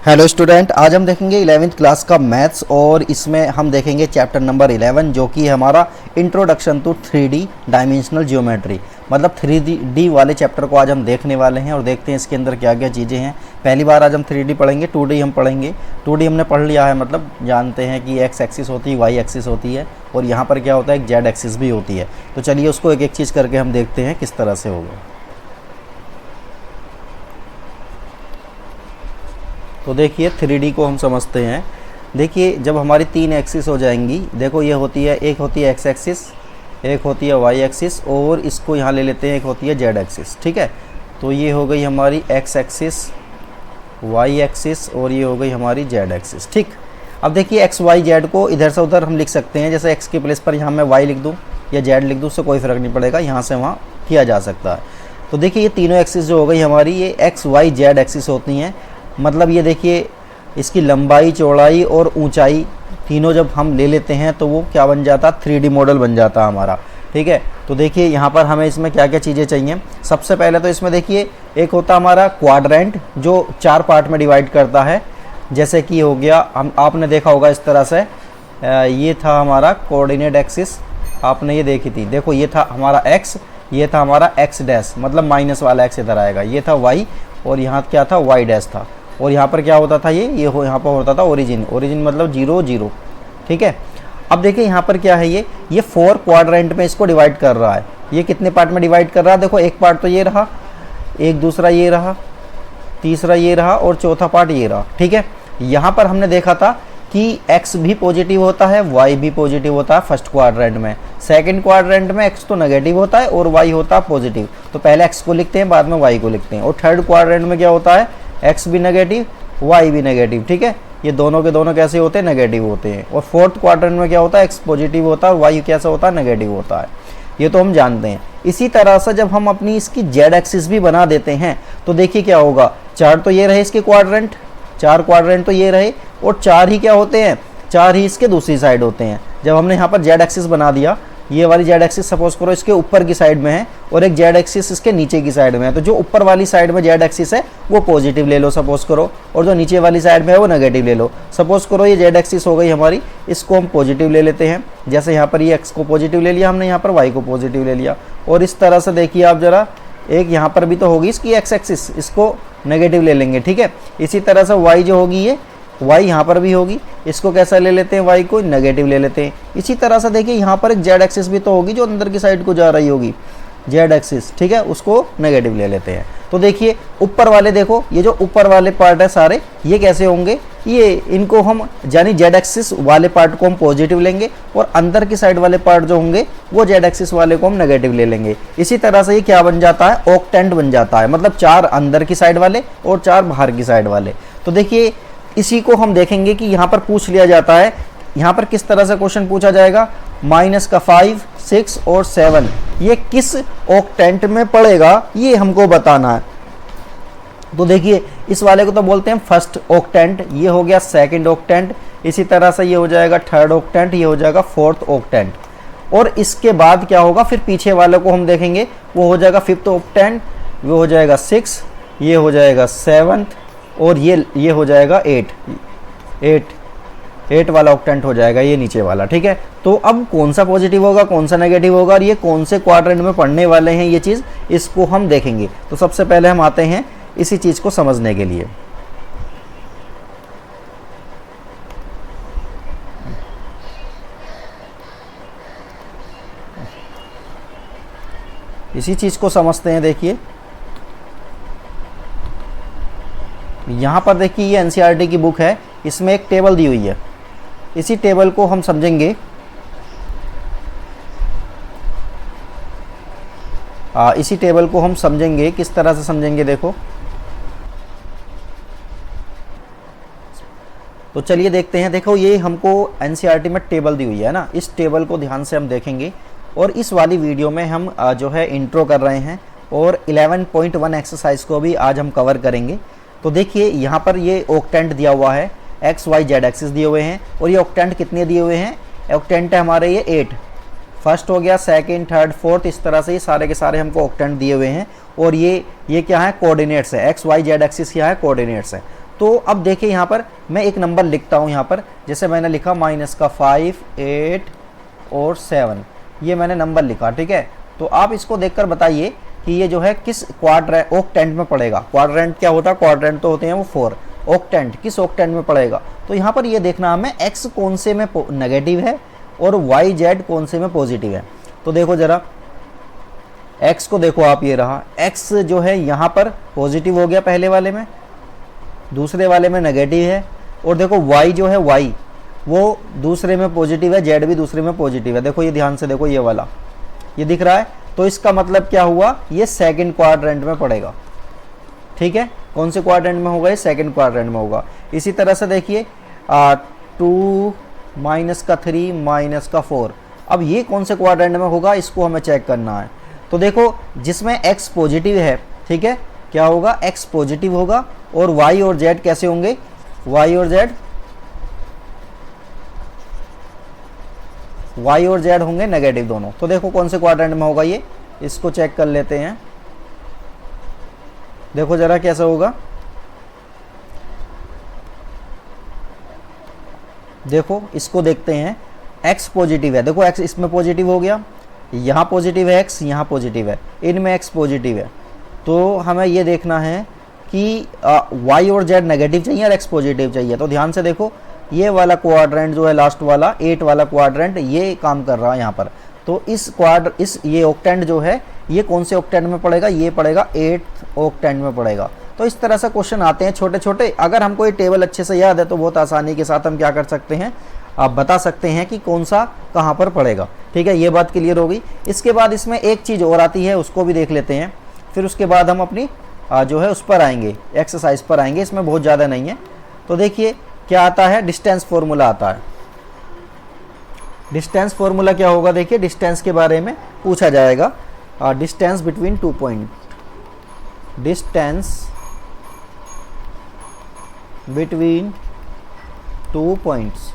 Hello student, आज हम देखेंगे 11वीं क्लास का मैथ्स और इसमें हम देखेंगे चैप्टर नंबर 11 जो कि है हमारा introduction to 3D dimensional geometry. मतलब 3D वाले चैप्टर को आज हम देखने वाले हैं और देखते हैं इसके अंदर क्या क्या चीज़ें हैं। पहली बार आज हम 3D पढ़ेंगे, 2D हम पढ़ेंगे। 2D हमने पढ़ लिया है, मतलब जानते हैं कि एक्स एक्सिस होती है, वाई एक्सिस होती है और यहाँ पर क्या होता है, एक जेड एक्सिस भी होती है। तो चलिए उसको एक एक चीज़ करके हम देखते हैं किस तरह से होगा। तो देखिए 3D को हम समझते हैं। देखिए जब हमारी 3 एक्सिस हो जाएंगी, देखो ये होती है, एक होती है एक्स एक्सिस, एक होती है वाई एक्सिस और इसको यहाँ ले लेते हैं, एक होती है जेड एक्सिस। ठीक है, तो ये हो गई हमारी एक्स एक्सिस, वाई एक्सिस और ये हो गई हमारी जेड एक्सिस। ठीक, अब देखिए एक्स वाई जेड को इधर से उधर हम लिख सकते हैं। जैसे एक्स के प्लेस पर यहाँ मैं वाई लिख दूँ या जेड लिख दूँ, उससे कोई फ़र्क नहीं पड़ेगा, यहाँ से वहाँ किया जा सकता है। तो देखिए ये तीनों एक्सिस जो हो गई हमारी, ये एक्स वाई जेड एक्सिस होती हैं। मतलब ये देखिए इसकी लंबाई, चौड़ाई और ऊंचाई तीनों जब हम ले लेते हैं तो वो क्या बन जाता, 3D मॉडल बन जाता हमारा। ठीक है, तो देखिए यहाँ पर हमें इसमें क्या क्या चीज़ें चाहिए। सबसे पहले तो इसमें देखिए एक होता हमारा क्वाड्रेंट जो 4 पार्ट में डिवाइड करता है। जैसे कि हो गया, हम आपने देखा होगा इस तरह से, ये था हमारा कोऑर्डिनेट एक्सिस, आपने ये देखी थी। देखो ये था हमारा एक्स, ये था हमारा एक्स डैश, मतलब माइनस वाला एक्स इधर आएगा। ये था वाई और यहाँ क्या था, वाई डैश था। और यहाँ पर क्या होता था, ये यहाँ पर होता था ओरिजिन, ओरिजिन मतलब 0 0। ठीक है, अब देखिए यहाँ पर क्या है, ये 4 क्वाड्रेंट में इसको डिवाइड कर रहा है। ये कितने पार्ट में डिवाइड कर रहा है, देखो एक पार्ट तो ये रहा, एक दूसरा ये रहा, तीसरा ये रहा और चौथा पार्ट ये रहा। ठीक है, यहाँ पर हमने देखा था कि x भी पॉजिटिव होता है, y भी पॉजिटिव होता है फर्स्ट क्वाड्रेंट में। सेकंड क्वाड्रेंट में x तो नेगेटिव होता है और y होता है पॉजिटिव। तो पहले x को लिखते हैं, बाद में y को लिखते हैं। और थर्ड क्वाड्रेंट में क्या होता है, x भी नेगेटिव, y भी नेगेटिव। ठीक है, ये दोनों के दोनों कैसे होते हैं, नेगेटिव होते हैं। और फोर्थ क्वाड्रेंट में क्या होता है, x पॉजिटिव होता है और y कैसा होता है, नेगेटिव होता है। ये तो हम जानते हैं। इसी तरह से जब हम अपनी इसकी जेड एक्सिस भी बना देते हैं तो देखिए क्या होगा, 4 तो ये रहे इसके क्वाड्रेंट, 4 क्वाड्रेंट तो ये रहे और 4 ही क्या होते हैं, 4 ही इसके दूसरी साइड होते हैं। जब हमने यहाँ पर जेड एक्सिस बना दिया, ये वाली जेड एक्सिस सपोज करो इसके ऊपर की साइड में है और एक जेड एक्सिस इसके नीचे की साइड में है। तो जो ऊपर वाली साइड में जेड एक्सिस है वो पॉजिटिव ले लो सपोज करो, और जो नीचे वाली साइड में है वो नेगेटिव ले लो। सपोज करो ये जेड एक्सिस हो गई हमारी, इसको हम पॉजिटिव ले लेते हैं। जैसे यहाँ पर ये एक्स को पॉजिटिव ले लिया हमने, यहाँ पर वाई को पॉजिटिव ले लिया। और इस तरह से देखिए आप जरा, एक यहाँ पर भी तो होगी इसकी एक्स एक्सिस, इसको नेगेटिव ले लेंगे। ठीक है, इसी तरह से वाई जो होगी, ये y यहाँ पर भी होगी, इसको कैसा ले लेते हैं, y को नेगेटिव ले लेते हैं। इसी तरह से देखिए यहाँ पर एक z एक्सिस भी तो होगी जो अंदर की साइड को जा रही होगी, z एक्सिस। ठीक है, उसको नेगेटिव ले लेते हैं। तो देखिए ऊपर वाले, देखो ये जो ऊपर वाले पार्ट है सारे, ये कैसे होंगे, ये इनको हम यानी z एक्सिस वाले पार्ट को हम पॉजिटिव लेंगे और अंदर की साइड वाले पार्ट जो होंगे वो z एक्सिस वाले को हम नेगेटिव ले लेंगे। इसी तरह से ये क्या बन जाता है, ऑक्टेंट बन जाता है। मतलब 4 अंदर की साइड वाले और 4 बाहर की साइड वाले। तो देखिए इसी को हम देखेंगे कि यहाँ पर पूछ लिया जाता है, यहाँ पर किस तरह से क्वेश्चन पूछा जाएगा, माइनस का 5, 6 और 7 ये किस ऑक्टेंट में पड़ेगा, ये हमको बताना है। तो देखिए इस वाले को तो बोलते हैं फर्स्ट ऑक्टेंट, ये हो गया सेकंड ऑक्टेंट। इसी तरह से ये हो जाएगा थर्ड ऑक्टेंट, ये हो जाएगा फोर्थ ऑक्टेंट। और इसके बाद क्या होगा, फिर पीछे वाले को हम देखेंगे, वो हो जाएगा फिफ्थ ऑक्टेंट, वो हो जाएगा 6, ये हो जाएगा 7th और ये हो जाएगा 8 वाला ऑक्टेंट हो जाएगा ये नीचे वाला। ठीक है, तो अब कौन सा पॉजिटिव होगा, कौन सा नेगेटिव होगा और ये कौन से क्वाड्रेंट में पढ़ने वाले हैं, ये चीज़ इसको हम देखेंगे। तो सबसे पहले हम आते हैं इसी चीज़ को समझने के लिए। इसी चीज़ को समझते हैं। देखिए यहाँ पर देखिए ये एनसीईआरटी की बुक है, इसमें एक टेबल दी हुई है। इसी टेबल को हम समझेंगे, इसी टेबल को हम समझेंगे, किस तरह से समझेंगे देखो। तो चलिए देखते हैं। देखो ये हमको एनसीईआरटी में टेबल दी हुई है ना, इस टेबल को ध्यान से हम देखेंगे। और इस वाली वीडियो में हम जो है इंट्रो कर रहे हैं और 11.1 एक्सरसाइज को भी आज हम कवर करेंगे। तो देखिए यहाँ पर ये ऑक्टेंट दिया हुआ है, एक्स वाई जेड एक्सिस दिए हुए हैं और ये ऑक्टेंट कितने दिए हुए हैं, ऑक्टेंट है हमारे ये 8। फर्स्ट हो गया, सेकंड, थर्ड, फोर्थ, इस तरह से ये सारे के सारे हमको ऑक्टेंट दिए हुए हैं। और ये क्या है, कोऑर्डिनेट्स है, एक्स वाई जेड एक्सिस क्या है, कोऑर्डिनेट्स है। तो अब देखिए यहाँ पर मैं एक नंबर लिखता हूँ यहाँ पर, जैसे मैंने लिखा -5, 8 और 7, ये मैंने नंबर लिखा, ठीक है। तो आप इसको देखकर बताइए कि ये जो है किस क्वाड्रेंट ऑक्टेंट में पड़ेगा। क्वाड्रेंट क्या होता है, क्वाड्रेंट तो होते हैं वो 4, ऑक्टेंट किस ऑक्टेंट में पड़ेगा। तो यहाँ पर ये देखना हमें x कौन से में नेगेटिव है और y z कौन से में पॉजिटिव है। तो देखो ज़रा x को देखो आप, ये रहा x जो है यहाँ पर पॉजिटिव हो गया पहले वाले में, दूसरे वाले में नेगेटिव है, और देखो y जो है y वो दूसरे में पॉजिटिव है, z भी दूसरे में पॉजिटिव है। देखो ये ध्यान से देखो, ये वाला ये दिख रहा है। तो इसका मतलब क्या हुआ, ये सेकंड क्वाड्रेंट में पड़ेगा, ठीक है। कौन से क्वाड्रेंट में होगा, ये सेकंड क्वाड्रेंट में होगा। इसी तरह से देखिए 2 -3 -4, अब ये कौन से क्वाड्रेंट में होगा, इसको हमें चेक करना है। तो देखो जिसमें x पॉजिटिव है, ठीक है, क्या होगा, x पॉजिटिव होगा, और y और z कैसे होंगे, y और z होंगे नेगेटिव दोनों। तो देखो कौन से क्वाड्रेंट में होगा ये, इसको चेक कर लेते हैं। देखो जरा कैसे होगा, देखो इसको देखते हैं। x पॉजिटिव है, देखो x इसमें पॉजिटिव हो गया, यहाँ पॉजिटिव है x, यहाँ पॉजिटिव है, इनमें x पॉजिटिव है। तो हमें ये देखना है कि y और z नेगेटिव चाहिए और x पॉजिटिव चाहिए। तो ध्यान से देखो, ये वाला क्वाड्रेंट जो है लास्ट वाला 8 वाला क्वाड्रेंट, ये काम कर रहा है यहाँ पर। तो इस ये ऑक्टेंट जो है ये कौन से ऑक्टेंट में पड़ेगा, ये पड़ेगा 8th ऑक्टेंट में पड़ेगा। तो इस तरह से क्वेश्चन आते हैं छोटे छोटे। अगर हमको ये टेबल अच्छे से याद है तो बहुत आसानी के साथ हम क्या कर सकते हैं, आप बता सकते हैं कि कौन सा कहाँ पर पड़ेगा, ठीक है। ये बात क्लियर हो गई। इसके बाद इसमें एक चीज़ और आती है, उसको भी देख लेते हैं, फिर उसके बाद हम अपनी जो है उस पर आएंगे, एक्सरसाइज पर आएंगे। इसमें बहुत ज़्यादा नहीं है। तो देखिए क्या आता है, डिस्टेंस फॉर्मूला आता है। डिस्टेंस फॉर्मूला क्या होगा, देखिए डिस्टेंस के बारे में पूछा जाएगा। Distance between 2 point, distance between 2 points,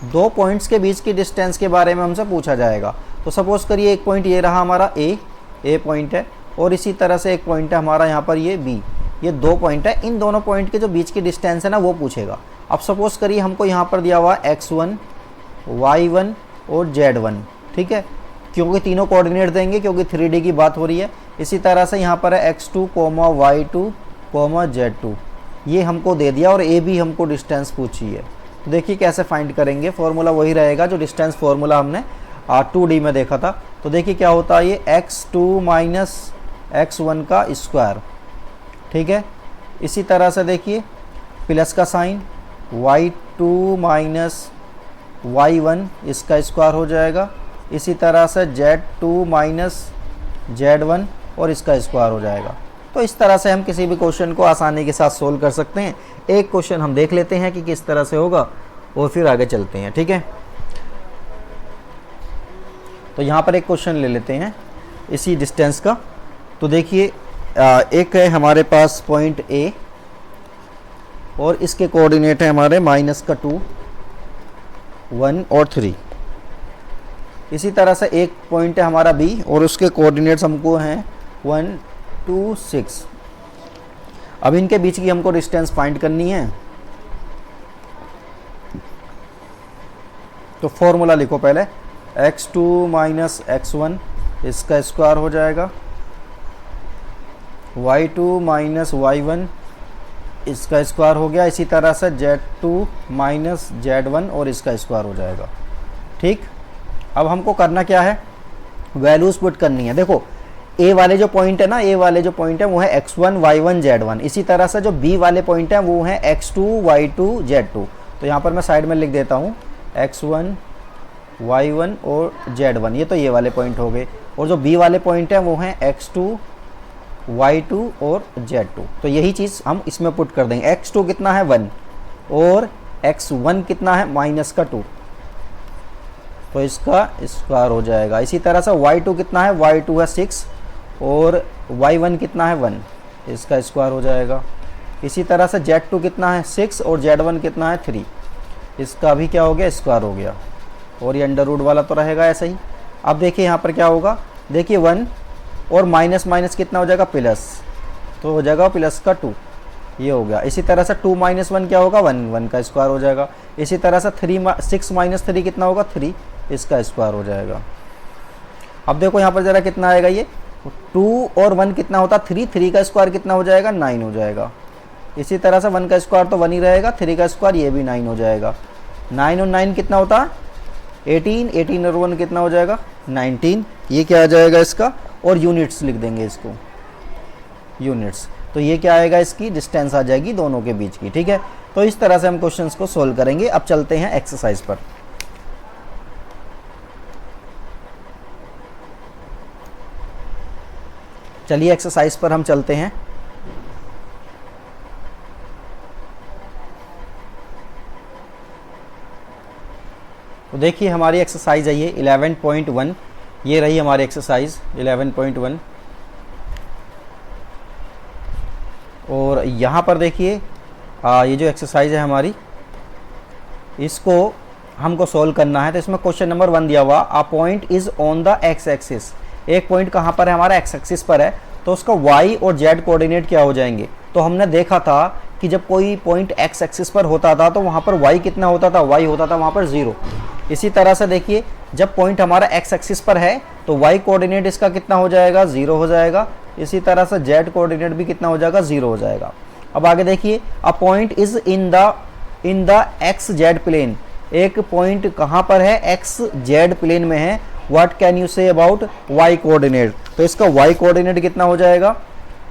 2 points के बीच की डिस्टेंस के बारे में हमसे पूछा जाएगा। तो सपोज करिए एक पॉइंट ये रहा हमारा ए पॉइंट है, और इसी तरह से एक पॉइंट है हमारा यहाँ पर ये बी, ये 2 पॉइंट है। इन दोनों पॉइंट के जो बीच की डिस्टेंस है ना वो पूछेगा। अब सपोज करिए हमको यहाँ पर दिया हुआ x1, y1 और z1, ठीक है, क्योंकि तीनों कोऑर्डिनेट देंगे, क्योंकि 3D की बात हो रही है। इसी तरह से यहाँ पर है x2, y2, z2, ये हमको दे दिया, और ए भी हमको डिस्टेंस पूछी है। तो देखिए कैसे फाइंड करेंगे, फॉर्मूला वही रहेगा जो डिस्टेंस फॉर्मूला हमने 2D में देखा था। तो देखिए क्या होता है, ये x2 माइनस x1 का स्क्वायर, ठीक है। इसी तरह से देखिए प्लस का साइन, y2 माइनस y1 इसका स्क्वायर हो जाएगा। इसी तरह से z2 माइनस z1 और इसका स्क्वायर हो जाएगा। तो इस तरह से हम किसी भी क्वेश्चन को आसानी के साथ सोल्व कर सकते हैं। एक क्वेश्चन हम देख लेते हैं कि किस तरह से होगा, और फिर आगे चलते हैं, ठीक है। तो यहाँ पर एक क्वेश्चन ले लेते हैं इसी डिस्टेंस का। तो देखिए एक है हमारे पास पॉइंट ए, और इसके कोऑर्डिनेट है हमारे -2, 1 और 3। इसी तरह से एक पॉइंट है हमारा बी, और उसके कोऑर्डिनेट्स हमको हैं 1, 2, 6। अब इनके बीच की हमको डिस्टेंस फाइंड करनी है। तो फॉर्मूला लिखो पहले, x2 माइनस x1 इसका स्क्वायर हो जाएगा, y2 माइनस y1 इसका स्क्वायर हो गया। इसी तरह से z2 माइनस z1 और इसका स्क्वायर हो जाएगा, ठीक। अब हमको करना क्या है, वैल्यूज़ पुट करनी है। देखो ए वाले जो पॉइंट है ना, ए वाले जो पॉइंट है वो है x1, y1, z1। इसी तरह से जो बी वाले पॉइंट हैं वो हैं x2, y2, z2। तो यहाँ पर मैं साइड में लिख देता हूँ x1, y1 और z1, ये तो ये वाले पॉइंट हो गए। और जो बी वाले पॉइंट हैं वो हैं x2, y2 और z2। तो यही चीज़ हम इसमें पुट कर देंगे। x2 कितना है 1, और x1 कितना है -2, तो इसका स्क्वायर हो जाएगा। इसी तरह से y2 कितना है, y2 है 6, और y1 कितना है 1, इसका स्क्वायर हो जाएगा। इसी तरह से z2 कितना है 6, और z1 कितना है 3, इसका भी क्या हो गया, स्क्वायर हो गया। और ये अंडर रूट वाला तो रहेगा ऐसा ही। अब देखिए यहाँ पर क्या होगा, देखिए 1 और माइनस माइनस कितना हो जाएगा, प्लस, तो हो जाएगा +2। ये हो गया। इसी तरह से 2 - 1 क्या होगा, 1, 1 का स्क्वायर हो जाएगा। इसी तरह से 6 - 3 कितना होगा, 3, इसका स्क्वायर हो जाएगा। अब देखो यहाँ पर ज़रा कितना आएगा, ये 2 और 1 कितना होता, 3, 3 का स्क्वायर कितना हो जाएगा, 9 हो जाएगा। इसी तरह से 1 का स्क्वायर तो 1 ही रहेगा, 3 का स्क्वायर ये भी 9 हो जाएगा। 9 और 9 कितना होता, 18, 18 और 1 कितना हो जाएगा, 19। ये क्या आ जाएगा इसका, और यूनिट्स लिख देंगे इसको, यूनिट्स। तो ये क्या आएगा, इसकी डिस्टेंस आ जाएगी दोनों के बीच की। ठीक है, तो इस तरह से हम क्वेश्चंस को सोल्व करेंगे। अब चलते हैं एक्सरसाइज पर। चलिए एक्सरसाइज पर हम चलते हैं। तो देखिए हमारी एक्सरसाइज है ये 11.1, ये रही हमारी एक्सरसाइज 11.1। और यहाँ पर देखिए ये जो एक्सरसाइज है हमारी, इसको हमको सोल्व करना है। तो इसमें क्वेश्चन नंबर 1 दिया हुआ, अ point is on the X axis. एक पॉइंट कहाँ पर है, हमारा एक्स एक्सिस पर है, तो उसका वाई और जेड कोऑर्डिनेट क्या हो जाएंगे। तो हमने देखा था कि जब कोई पॉइंट एक्स एक्सिस पर होता था तो वहाँ पर वाई कितना होता था, वाई होता था वहाँ पर 0। इसी तरह से देखिए जब पॉइंट हमारा एक्स एक्सिस पर है तो वाई कोऑर्डिनेट इसका कितना हो जाएगा, 0 हो जाएगा। इसी तरह से जेड कोऑर्डिनेट भी कितना हो जाएगा, 0 हो जाएगा। अब आगे देखिए, a point is in the X Z plane. एक पॉइंट कहाँ पर है, एक्स जेड प्लेन में है। What can you say about Y coordinate. तो इसका वाई कोऑर्डिनेट कितना हो जाएगा,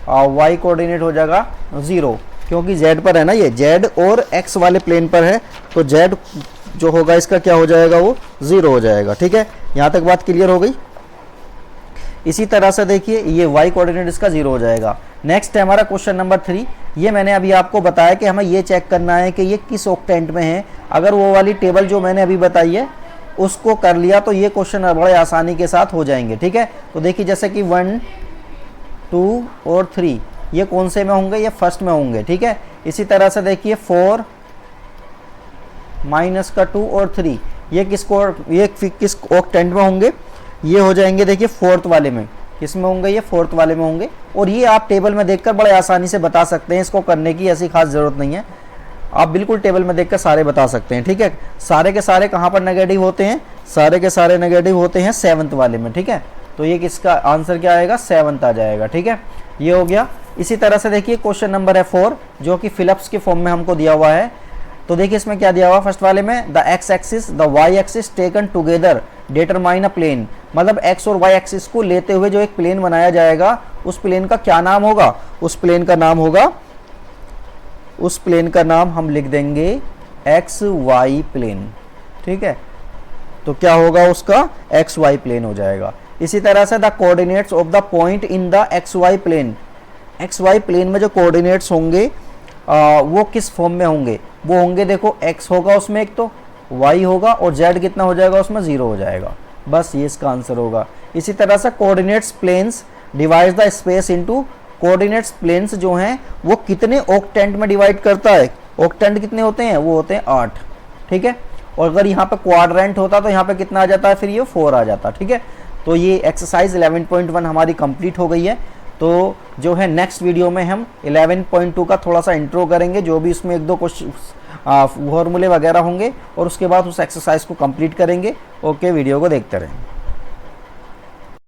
वाई कोऑर्डिनेट हो जाएगा 0, क्योंकि जेड पर है ना, ये जेड और एक्स वाले प्लेन पर है, तो जेड जो होगा इसका क्या हो जाएगा, वो 0 हो जाएगा। ठीक है, यहाँ तक बात क्लियर हो गई। इसी तरह से देखिए ये y कोऑर्डिनेट इसका 0 हो जाएगा। नेक्स्ट है हमारा क्वेश्चन नंबर 3। ये मैंने अभी आपको बताया कि हमें ये चेक करना है कि ये किस ऑक्टेंट में है। अगर वो वाली टेबल जो मैंने अभी बताई है उसको कर लिया तो ये क्वेश्चन बड़े आसानी के साथ हो जाएंगे। ठीक है, तो देखिए जैसे कि 1, 2 और 3 ये कौन से में होंगे, ये फर्स्ट में होंगे। ठीक है, इसी तरह से देखिए 4 माइनस का 2 और 3 ये किस ऑक्टेंट में होंगे, ये हो जाएंगे देखिए फोर्थ वाले में। किस में होंगे, ये फोर्थ वाले में होंगे। और ये आप टेबल में देखकर बड़े आसानी से बता सकते हैं, इसको करने की ऐसी खास ज़रूरत नहीं है, आप बिल्कुल टेबल में देखकर सारे बता सकते हैं। ठीक है, सारे के सारे कहाँ पर नेगेटिव होते हैं, सारे के सारे नेगेटिव होते हैं 7th वाले में। ठीक है, तो ये किसका आंसर क्या आएगा, 7th आ जाएगा। ठीक है, ये हो गया। इसी तरह से देखिए क्वेश्चन नंबर है 4, जो कि फिलिप्स के फॉर्म में हमको दिया हुआ है। तो देखिए इसमें क्या दिया हुआ, फर्स्ट वाले में the X axis the Y axis taken together determine a plane. मतलब एक्स और वाई एक्सिस को लेते हुए जो एक प्लेन बनाया जाएगा, उस प्लेन का क्या नाम होगा, उस प्लेन का नाम हम लिख देंगे एक्स वाई प्लेन। ठीक है, तो क्या होगा, उसका एक्स वाई प्लेन हो जाएगा। इसी तरह से the coordinates of the point in the X Y plane. X Y plane में जो कोऑर्डिनेट्स होंगे वो किस फॉर्म में होंगे, वो होंगे देखो x होगा उसमें एक, तो y होगा, और z कितना हो जाएगा उसमें 0 हो जाएगा। बस ये इसका आंसर होगा। इसी तरह से coordinates planes divide the space into. Coordinates planes जो हैं वो कितने ऑक्टेंट में डिवाइड करता है, ऑक्टेंट कितने होते हैं, वो होते हैं 8। ठीक है, और अगर यहाँ पे क्वाड्रेंट होता तो यहाँ पे कितना आ जाता है, फिर ये 4 आ जाता। ठीक है, तो ये एक्सरसाइज 11.1 हमारी कंप्लीट हो गई है। तो जो है नेक्स्ट वीडियो में हम 11.2 का थोड़ा सा इंट्रो करेंगे, जो भी इसमें 1-2 क्वेश्चन फॉर्मूले वगैरह होंगे, और उसके बाद उस एक्सरसाइज को कंप्लीट करेंगे। ओके, वीडियो को देखते रहें।